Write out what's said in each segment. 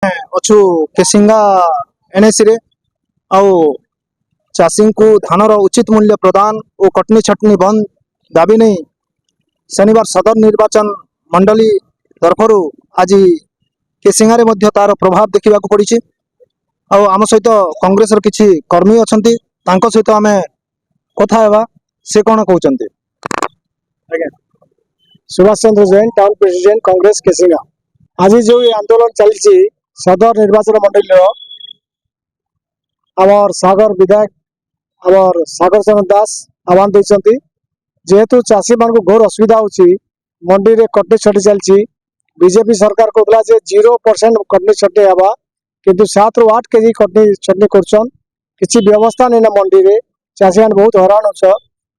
अच्छु केसिंगा एनएसी रे आउ चाषी को धानर उचित मूल्य प्रदान और कटनी छटनी बंद दाबी नहीं शनिवार सदर निर्वाचन मंडली तरफर आज केसिंगारे मध्य तार प्रभाव देखा पड़ी। आम सहित कांग्रेस किसी कर्मी अच्छा सहित आम कथा हेबा से कौन कहते सुभाष चंद्र जैन टाउन प्रेसिडेंट कांग्रेस केसिंगा आज जो आंदोलन चली सदर निर्वाचन मंडल आमर सागर विधायक आमर सागर चरण दास आह्वान देते जेहेतु चाषी मान घोर असुविधा हो मंडी रे कटनी छटी चलती बीजेपी सरकार कहला 0% कटनी छटी हवा किंतु 7 ରୁ 8 केजी कटनी छटनी करछन किसी व्यवस्था नहीं ना मंडी रे चाषी मान बहुत हैरान होछ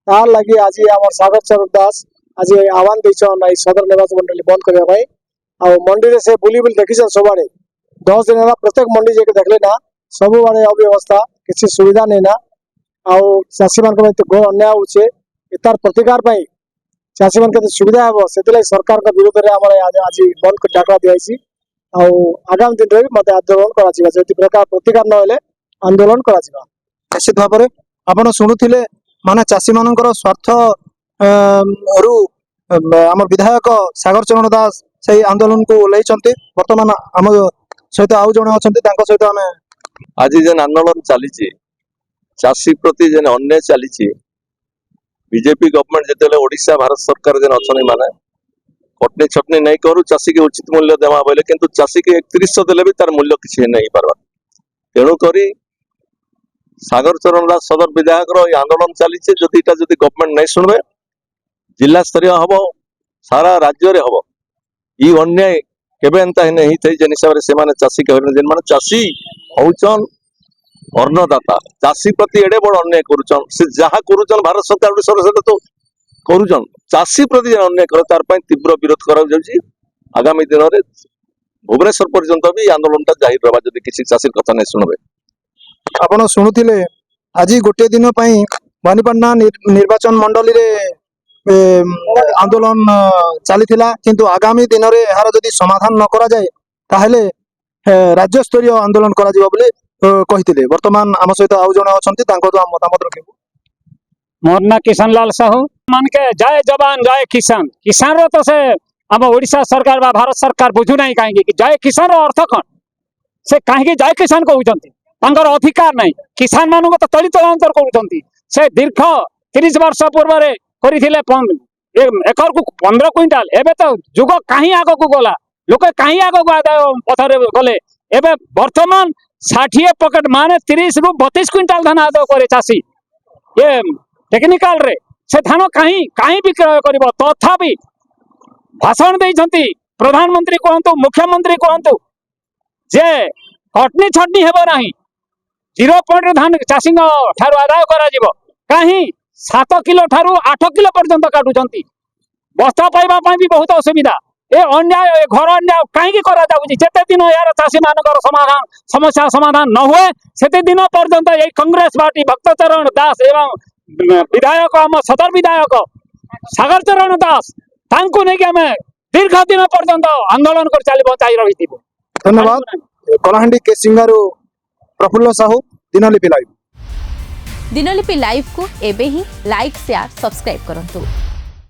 तार लगी आज आमर सागर चरण दास आज आह्वान देछन सदर निर्वाचन मंडली बंद करबा भाई आ मंडी रे से बुली बुली देखिछन सबआडे 10 दिन है प्रत्येक मंडी जे देखले ना सब आड़े अव्यवस्था किसी सुविधा नहीं ना आउ चाषी मान घोर अन्याय होचे तार प्रतिकार पाई चाषी मान के सुविधा हे से सरकार के विरोध में आम आज बंद डाक दिखाई आगामी दिन में मत आंदोलन कर प्रकार प्रतिकार न आंदोलन कर निश्चित भाव में आपड़ शुणुले माने चाषी मान स्वार्थ रु आम विधायक सागर चरण दास से आंदोलन को ओह्लैंट बर्तमान आम सहित आउ जड़े अच्छा सहित आम आज जेन आंदोलन चली चाषी प्रति जेन अन्याय चली बीजेपी गवर्नमेंट जिते ओडिशा भारत सरकार जेन अच्छा माने कटनी छटनी नहीं करू चाषी के उचित मूल्य देवा बोले किंतु चाषी के 3100 देले भी तार मूल्य किसी नहीं पारबा तेणुक सागर चरण दास सदर विधायक आंदोलन चली जदि गवर्नमेंट नहीं शुणवे जिला स्तरीय हम सारा राज्य हम ये अन्याय केबे एंता नहीं थे जेन हिसाब से चाषी कह जेन माने चाषी होचन अन्नदाता चाषी प्रति एडे बड़ अन्याय करुचन से जहाँ करुचन भारत सरकार ओडिशा तो करुचन चाषी प्रति जेन अन्याय करे तार पई तीव्र विरोध करा जाउची आगामी दिन में भुवनेश्वर पर्यंत भी आंदोलन जाहिर रहा जदि किसी चाषी कथा नहीं शुणवे आपण शुणुथिले आज गोटे दिन पई बानीपाटना निर्वाचन मंडली रे आंदोलन चली किंतु आगामी दिन में यार जदि समाधान न करा जाए ताहले राज्य स्तरीय आंदोलन करा जिवो बोले कहिथिले वर्तमान आम सहित आउ जणे अछंती तांको तो मतामत रखिबो मोर ना किशन लाल साहू मान के जय जवान जय किसान किसान रो तो से आम ओडिशा सरकार बा भारत सरकार बुझु नहीं कहीं कि जय किसान रो अर्थ कौन से कहीं जय किसान कहउचंती तांकर अधिकार नहीं किसान मान को तो तली तलांतर करूचंती से दीर्घ 30 वर्ष पूर्व रे करिथिले एकर को 15 क्विंटाल एबे तो जुग कहीं आगो को गला लोक कहीं आगो को आदाय पथरे गले एबे वर्तमान 60 पॉकेट माने 30 ରୁ 32 क्विंटाल धान आदाय करे चाषी ये टेक्निकल रे से धान कहीं कहीं विक्रय करिवो तथापि भाषण देइछंती प्रधानमंत्री कहंतु मुख्यमंत्री कहंतु जे कटनी छटनी हेबो नाही 0 पॉइंट धान चाषी ठारू आदाय करा जिवो कहीं 7 किलो ठारू 8 किलो पर्यंत काटुचंती बस्ता पाइबा पई भी बहुत असुविधा ए अन्याय घर अन्याय कहीं करा जाउची जेते दिन यार चाषी मानकर समाधान समस्या समाधान न हुए सेते दिन पर्यंत ए कांग्रेस पार्टी भक्तचरण दास एवं विधायक आम सदर विधायक सागर चरण दास तांको नहीं कि आम दीर्घ दिन पर्यंत आंदोलन कर चली चाहि रही। धन्यवाद। कलाहांडी केसिंगारू प्रफुल्ल साहू दिनलिपि लाइव दिनलिपि लाइव को एबे ही लाइक शेयर सब्सक्राइब करंतु।